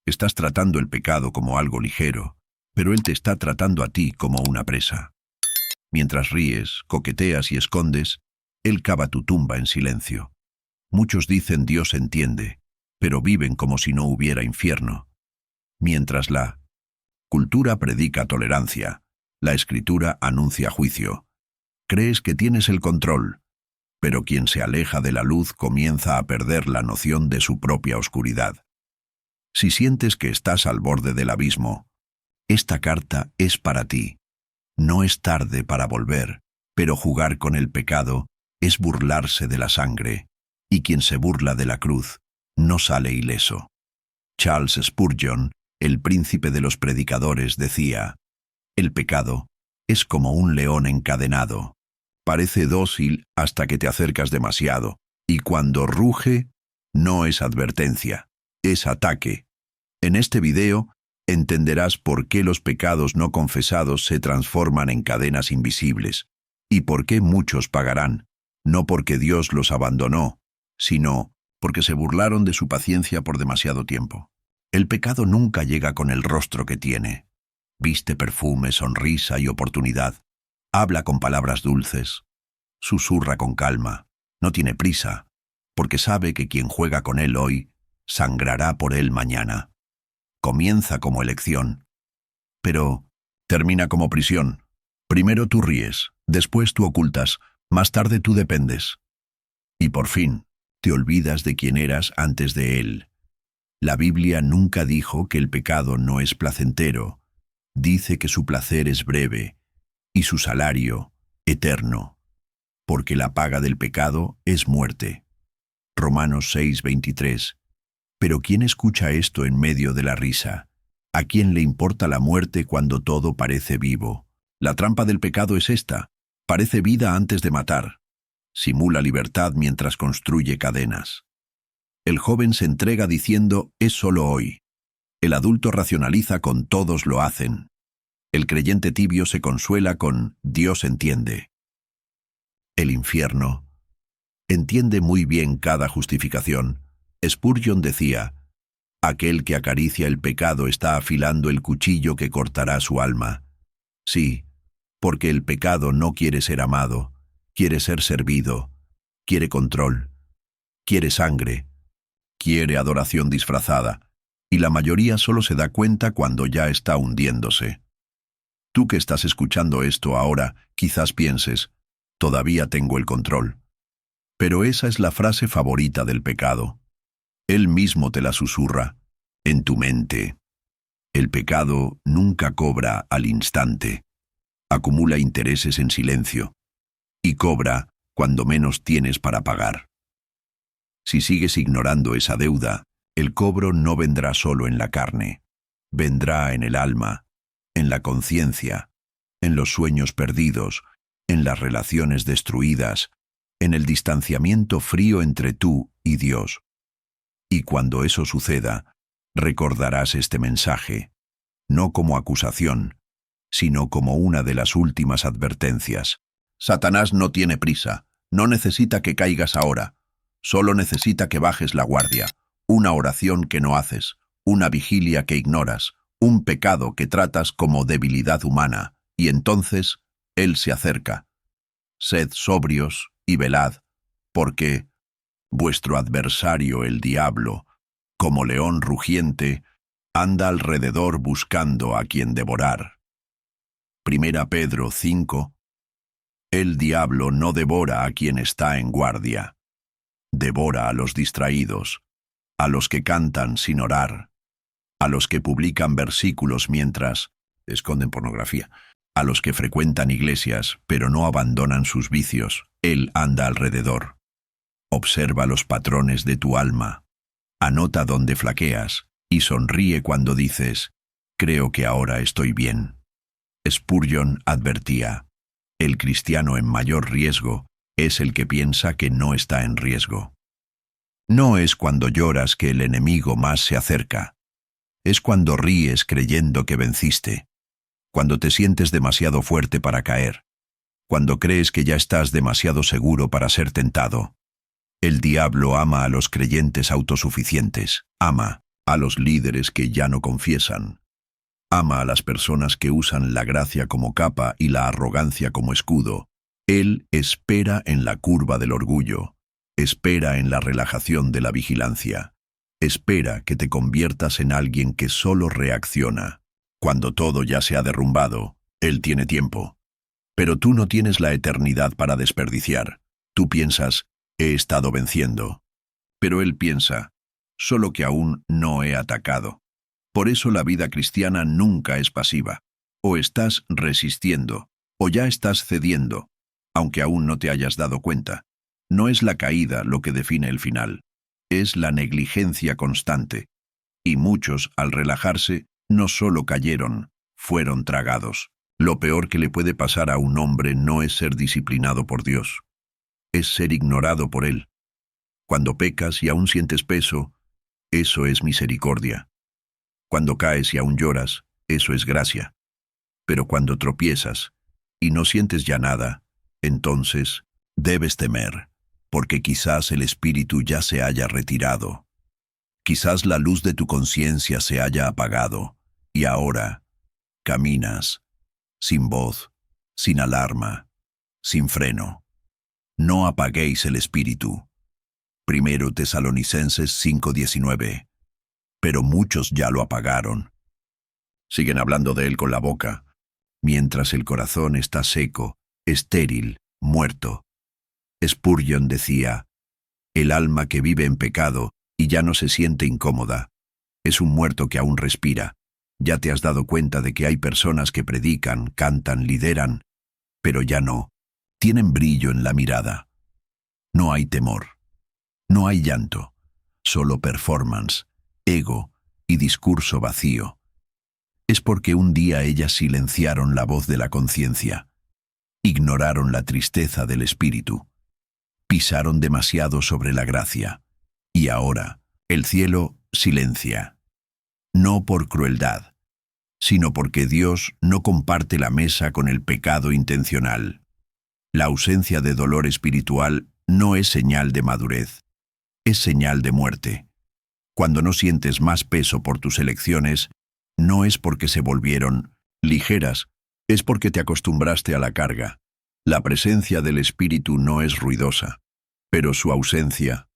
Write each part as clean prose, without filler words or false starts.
Estás tratando el pecado como algo ligero, pero él te está tratando a ti como una presa. Mientras ríes, coqueteas y escondes, él cava tu tumba en silencio. Muchos dicen Dios entiende, pero viven como si no hubiera infierno. Mientras la cultura predica tolerancia, la escritura anuncia juicio. Crees que tienes el control, pero quien se aleja de la luz comienza a perder la noción de su propia oscuridad. Si sientes que estás al borde del abismo, esta carta es para ti. No es tarde para volver, pero jugar con el pecado es burlarse de la sangre, y quien se burla de la cruz no sale ileso. Charles Spurgeon, el príncipe de los predicadores, decía: el pecado es como un león encadenado. Parece dócil hasta que te acercas demasiado, y cuando ruge, no es advertencia, es ataque. En este video entenderás por qué los pecados no confesados se transforman en cadenas invisibles, y por qué muchos pagarán, no porque Dios los abandonó, sino porque se burlaron de su paciencia por demasiado tiempo. El pecado nunca llega con el rostro que tiene. Viste perfume, sonrisa y oportunidad. Habla con palabras dulces. Susurra con calma. No tiene prisa, porque sabe que quien juega con él hoy, sangrará por él mañana. Comienza como elección, pero termina como prisión. Primero tú ríes, después tú ocultas, más tarde tú dependes. Y por fin, te olvidas de quién eras antes de él. La Biblia nunca dijo que el pecado no es placentero. Dice que su placer es breve y su salario eterno, porque la paga del pecado es muerte. Romanos 6:23. Pero ¿quién escucha esto en medio de la risa? ¿A quién le importa la muerte cuando todo parece vivo? La trampa del pecado es esta: parece vida antes de matar. Simula libertad mientras construye cadenas. El joven se entrega diciendo, es solo hoy. El adulto racionaliza con todos lo hacen. El creyente tibio se consuela con Dios entiende. El infierno entiende muy bien cada justificación. Spurgeon decía, aquel que acaricia el pecado está afilando el cuchillo que cortará su alma. Sí, porque el pecado no quiere ser amado, quiere ser servido, quiere control, quiere sangre, quiere adoración disfrazada, y la mayoría solo se da cuenta cuando ya está hundiéndose. Tú que estás escuchando esto ahora, quizás pienses, todavía tengo el control. Pero esa es la frase favorita del pecado. Él mismo te la susurra, en tu mente. El pecado nunca cobra al instante. Acumula intereses en silencio. Y cobra cuando menos tienes para pagar. Si sigues ignorando esa deuda, el cobro no vendrá solo en la carne. Vendrá en el alma, en la conciencia, en los sueños perdidos, en las relaciones destruidas, en el distanciamiento frío entre tú y Dios. Y cuando eso suceda, recordarás este mensaje, no como acusación, sino como una de las últimas advertencias. Satanás no tiene prisa, no necesita que caigas ahora, solo necesita que bajes la guardia, una oración que no haces, una vigilia que ignoras, un pecado que tratas como debilidad humana, y entonces él se acerca. Sed sobrios y velad, porque vuestro adversario el diablo, como león rugiente, anda alrededor buscando a quien devorar. 1 Pedro 5. El diablo no devora a quien está en guardia. Devora a los distraídos, a los que cantan sin orar, a los que publican versículos mientras esconden pornografía, a los que frecuentan iglesias pero no abandonan sus vicios. Él anda alrededor. Observa los patrones de tu alma. Anota dónde flaqueas y sonríe cuando dices, creo que ahora estoy bien. Spurgeon advertía, el cristiano en mayor riesgo es el que piensa que no está en riesgo. No es cuando lloras que el enemigo más se acerca. Es cuando ríes creyendo que venciste. Cuando te sientes demasiado fuerte para caer. Cuando crees que ya estás demasiado seguro para ser tentado. El diablo ama a los creyentes autosuficientes. Ama a los líderes que ya no confiesan. Ama a las personas que usan la gracia como capa y la arrogancia como escudo. Él espera en la curva del orgullo, espera en la relajación de la vigilancia, espera que te conviertas en alguien que solo reacciona. Cuando todo ya se ha derrumbado, Él tiene tiempo. Pero tú no tienes la eternidad para desperdiciar. Tú piensas, he estado venciendo. Pero Él piensa, solo que aún no he atacado. Por eso la vida cristiana nunca es pasiva. O estás resistiendo, o ya estás cediendo, aunque aún no te hayas dado cuenta. No es la caída lo que define el final, es la negligencia constante. Y muchos, al relajarse, no solo cayeron, fueron tragados. Lo peor que le puede pasar a un hombre no es ser disciplinado por Dios, es ser ignorado por Él. Cuando pecas y aún sientes peso, eso es misericordia. Cuando caes y aún lloras, eso es gracia. Pero cuando tropiezas y no sientes ya nada, entonces debes temer, porque quizás el espíritu ya se haya retirado. Quizás la luz de tu conciencia se haya apagado, y ahora caminas sin voz, sin alarma, sin freno. No apaguéis el espíritu. 1 Tesalonicenses 5:19. Pero muchos ya lo apagaron. Siguen hablando de él con la boca, mientras el corazón está seco, estéril, muerto. Spurgeon decía, el alma que vive en pecado y ya no se siente incómoda, es un muerto que aún respira. Ya te has dado cuenta de que hay personas que predican, cantan, lideran, pero ya no. Tienen brillo en la mirada. No hay temor. No hay llanto. Solo performance, ego y discurso vacío. Es porque un día ellas silenciaron la voz de la conciencia. Ignoraron la tristeza del espíritu. Pisaron demasiado sobre la gracia. Y ahora, el cielo silencia. No por crueldad, sino porque Dios no comparte la mesa con el pecado intencional. La ausencia de dolor espiritual no es señal de madurez, es señal de muerte. Cuando no sientes más peso por tus elecciones, no es porque se volvieron ligeras, es porque te acostumbraste a la carga. La presencia del Espíritu no es ruidosa, pero su ausencia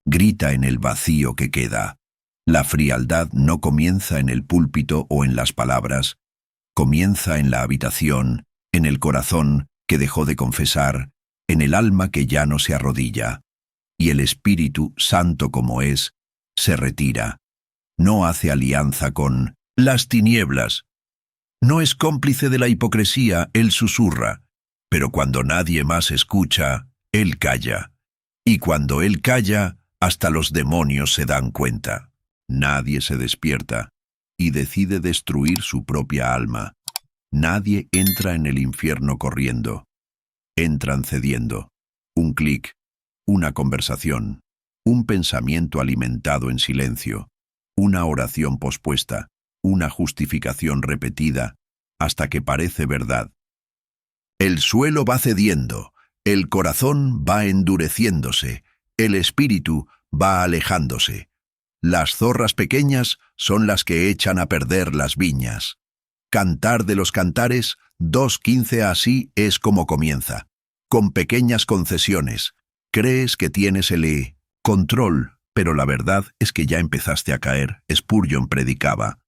grita en el vacío que queda. La frialdad no comienza en el púlpito o en las palabras, comienza en la habitación, en el corazón que dejó de confesar, en el alma que ya no se arrodilla. Y el Espíritu, santo como es, se retira. No hace alianza con las tinieblas. No es cómplice de la hipocresía, él susurra. Pero cuando nadie más escucha, él calla. Y cuando él calla, hasta los demonios se dan cuenta. Nadie se despierta y decide destruir su propia alma. Nadie entra en el infierno corriendo. Entran cediendo. Un clic, una conversación, un pensamiento alimentado en silencio, una oración pospuesta, una justificación repetida, hasta que parece verdad. El suelo va cediendo, el corazón va endureciéndose, el espíritu va alejándose. Las zorras pequeñas son las que echan a perder las viñas. Cantar de los cantares, 2:15. Así es como comienza. Con pequeñas concesiones. Crees que tienes el control, pero la verdad es que ya empezaste a caer. Spurgeon predicaba.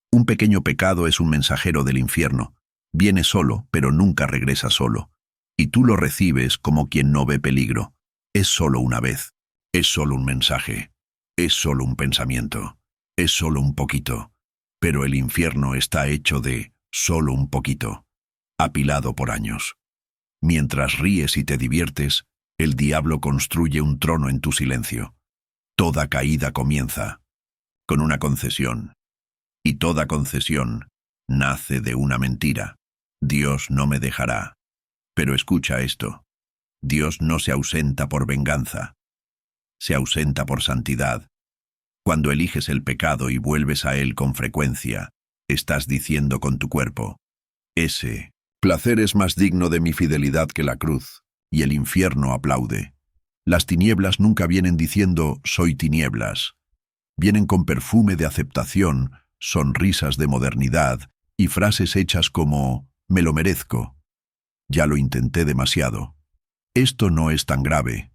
Un pequeño pecado es un mensajero del infierno. Viene solo, pero nunca regresa solo. Y tú lo recibes como quien no ve peligro. Es solo una vez. Es solo un mensaje. Es solo un pensamiento. Es solo un poquito. Pero el infierno está hecho de solo un poquito, apilado por años. Mientras ríes y te diviertes, el diablo construye un trono en tu silencio. Toda caída comienza con una concesión. Y toda concesión nace de una mentira. Dios no me dejará. Pero escucha esto. Dios no se ausenta por venganza. Se ausenta por santidad. Cuando eliges el pecado y vuelves a él con frecuencia, estás diciendo con tu cuerpo, ese placer es más digno de mi fidelidad que la cruz, y el infierno aplaude. Las tinieblas nunca vienen diciendo, soy tinieblas. Vienen con perfume de aceptación, sonrisas de modernidad y frases hechas como «me lo merezco». Ya lo intenté demasiado. Esto no es tan grave.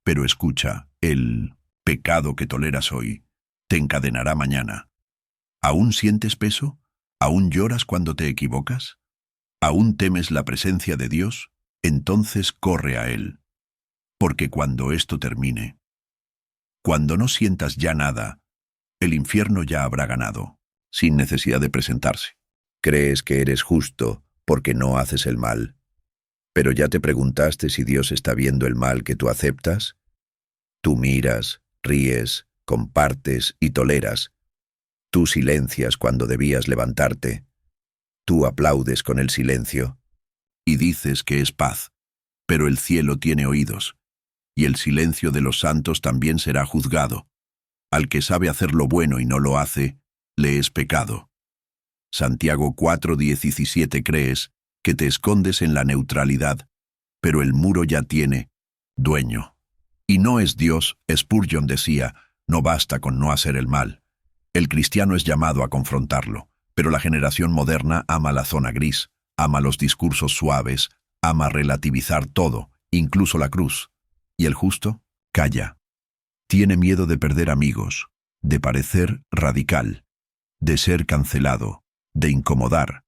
Pero escucha, el pecado que toleras hoy te encadenará mañana. ¿Aún sientes peso? ¿Aún lloras cuando te equivocas? ¿Aún temes la presencia de Dios? Entonces corre a Él. Porque cuando esto termine, cuando no sientas ya nada, el infierno ya habrá ganado, sin necesidad de presentarse. Crees que eres justo porque no haces el mal. ¿Pero ya te preguntaste si Dios está viendo el mal que tú aceptas? Tú miras, ríes, compartes y toleras. Tú silencias cuando debías levantarte. Tú aplaudes con el silencio y dices que es paz, pero el cielo tiene oídos, y el silencio de los santos también será juzgado. Al que sabe hacer lo bueno y no lo hace, le es pecado. Santiago 4:17. Crees que te escondes en la neutralidad, pero el muro ya tiene dueño. Y no es Dios. Spurgeon decía, no basta con no hacer el mal. El cristiano es llamado a confrontarlo, pero la generación moderna ama la zona gris, ama los discursos suaves, ama relativizar todo, incluso la cruz. ¿Y el justo? Calla. Tiene miedo de perder amigos, de parecer radical, de ser cancelado, de incomodar.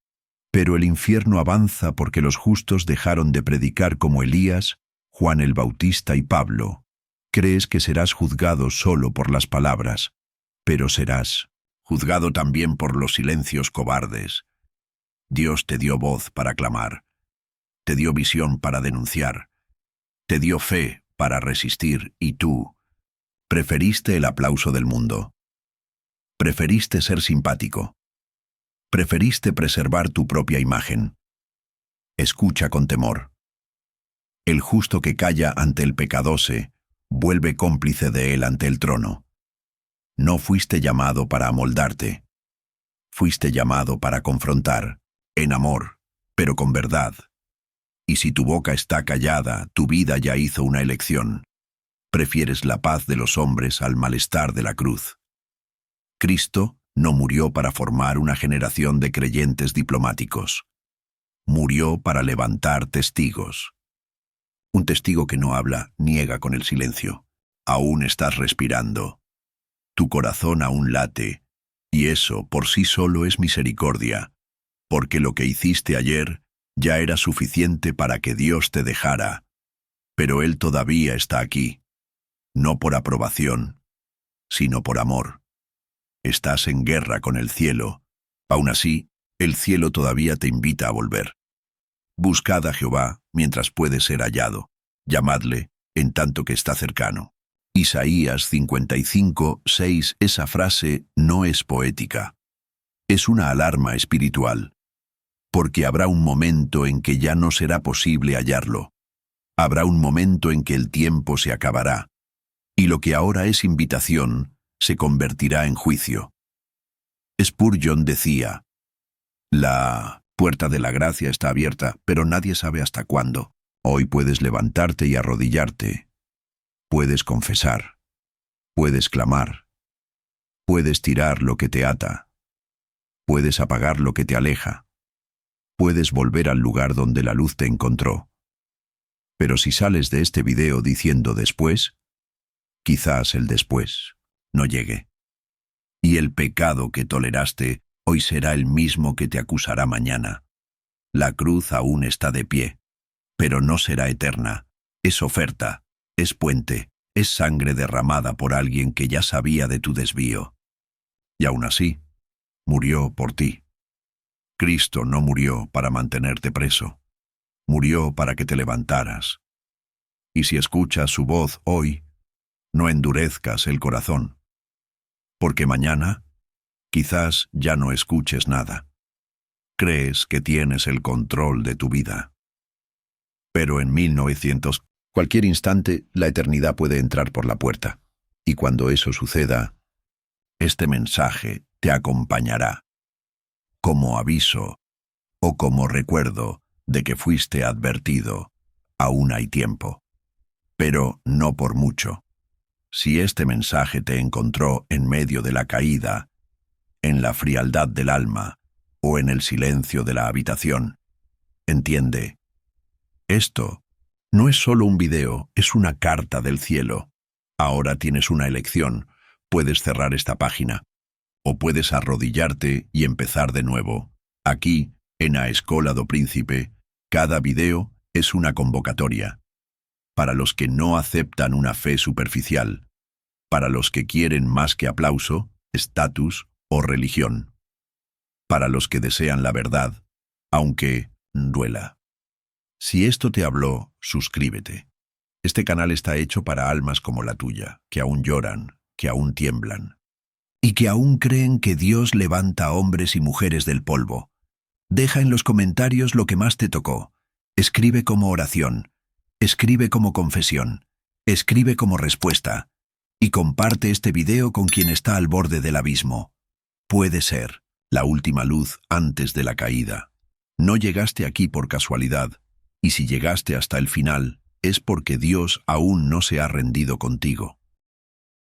Pero el infierno avanza porque los justos dejaron de predicar como Elías, Juan el Bautista y Pablo. Crees que serás juzgado solo por las palabras, pero serás juzgado también por los silencios cobardes. Dios te dio voz para clamar, te dio visión para denunciar, te dio fe para resistir y tú preferiste el aplauso del mundo. Preferiste ser simpático. Preferiste preservar tu propia imagen. Escucha con temor. El justo que calla ante el pecado se vuelve cómplice de él ante el trono. No fuiste llamado para amoldarte. Fuiste llamado para confrontar, en amor, pero con verdad. Y si tu boca está callada, tu vida ya hizo una elección. Prefieres la paz de los hombres al malestar de la cruz. Cristo no murió para formar una generación de creyentes diplomáticos. Murió para levantar testigos. Un testigo que no habla niega con el silencio. Aún estás respirando. Tu corazón aún late, y eso por sí solo es misericordia, porque lo que hiciste ayer ya era suficiente para que Dios te dejara. Pero Él todavía está aquí, no por aprobación, sino por amor. Estás en guerra con el cielo. Aún así, el cielo todavía te invita a volver. Buscad a Jehová mientras puede ser hallado. Llamadle en tanto que está cercano. Isaías 55:6. Esa frase no es poética. Es una alarma espiritual. Porque habrá un momento en que ya no será posible hallarlo. Habrá un momento en que el tiempo se acabará. Y lo que ahora es invitación se convertirá en juicio. Spurgeon decía, la puerta de la gracia está abierta, pero nadie sabe hasta cuándo. Hoy puedes levantarte y arrodillarte. Puedes confesar. Puedes clamar. Puedes tirar lo que te ata. Puedes apagar lo que te aleja. Puedes volver al lugar donde la luz te encontró. Pero si sales de este video diciendo después, quizás el después no llegue. Y el pecado que toleraste hoy será el mismo que te acusará mañana. La cruz aún está de pie, pero no será eterna. Es oferta, es puente, es sangre derramada por alguien que ya sabía de tu desvío. Y aún así, murió por ti. Cristo no murió para mantenerte preso. Murió para que te levantaras. Y si escuchas su voz hoy, no endurezcas el corazón. Porque mañana, quizás ya no escuches nada. Crees que tienes el control de tu vida. Pero en 1900, cualquier instante, la eternidad puede entrar por la puerta. Y cuando eso suceda, este mensaje te acompañará. Como aviso o como recuerdo de que fuiste advertido, aún hay tiempo. Pero no por mucho. Si este mensaje te encontró en medio de la caída, en la frialdad del alma o en el silencio de la habitación, entiende, esto no es solo un video, es una carta del cielo. Ahora tienes una elección. Puedes cerrar esta página o puedes arrodillarte y empezar de nuevo. Aquí, en A Escola do Príncipe, cada video es una convocatoria. Para los que no aceptan una fe superficial, para los que quieren más que aplauso, estatus o religión, para los que desean la verdad, aunque duela. Si esto te habló, suscríbete. Este canal está hecho para almas como la tuya, que aún lloran, que aún tiemblan, y que aún creen que Dios levanta a hombres y mujeres del polvo. Deja en los comentarios lo que más te tocó. Escribe como oración, escribe como confesión, escribe como respuesta, y comparte este video con quien está al borde del abismo. Puede ser la última luz antes de la caída. No llegaste aquí por casualidad, y si llegaste hasta el final, es porque Dios aún no se ha rendido contigo.